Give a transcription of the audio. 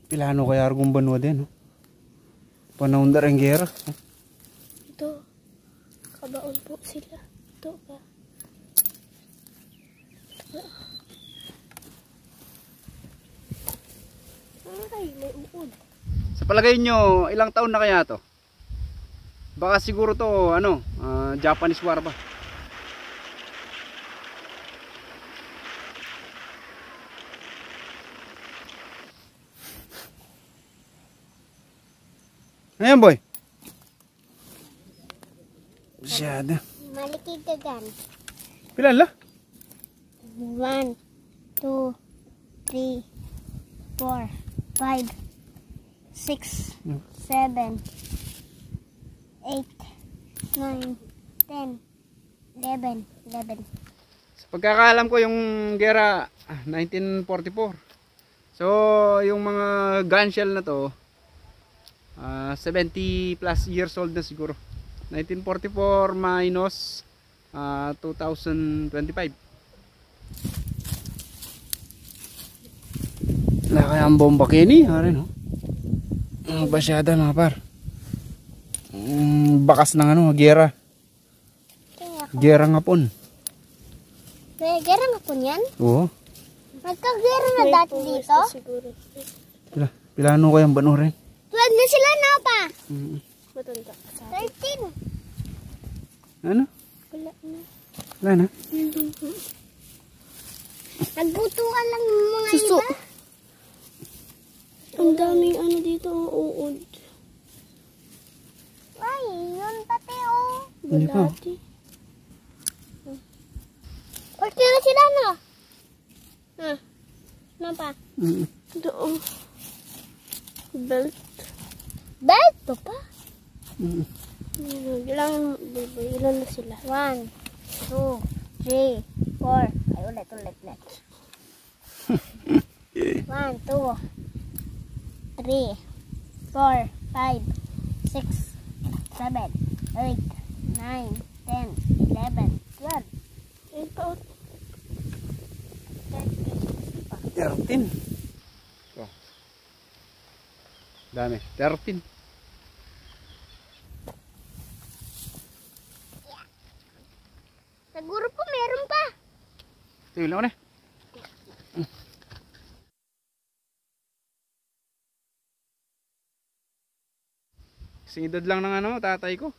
Pilano kaya argung banwa din, no? Panahon na rin gera. Ito. Kabaon po sila. Ito ba? Ay, may uod. Sa palagay nyo, ilang taon na kaya to? Baka siguro to, ano, Japanese war ba? Ayan, boy. Masyada. Malikid ka gan. Pilan la? 1, 2, 3, 4, 5, 6, 7, 8, 9, 10, 11, 11. Sa pagkakaalam ko yung gera 1944. So yung mga gun shell na to 70 plus years old na siguro. 1944 minus 2025. Wala kaya ang bomba kini, hari no? Basyada mga par. Bakas ng ano, gera. Gera nga pon. May gera nga po yan? Oo. Magkagera na dati dito? Pilano kayang bano rin? 12 na sila na pa. 13. Ano? Wala na. Wala na? Nagbutukan lang mga iba. Ang daming ano dito, uod. Ay, yun pati oh. Hindi pa. Pati na sila no? Ano pa? Doon. Belt. Belt to pa? Ilan na sila? 1, 2, 3, 4. Ay, ulit. 1, 2, 3, 4, 5, 6, 7, 8, 9, 10, 11, 12. Ayun pa. 13. Oh. Dami. 13. Siguro po meron pa. Tingnan ko na. Kasing edad lang ng ano, tatay ko.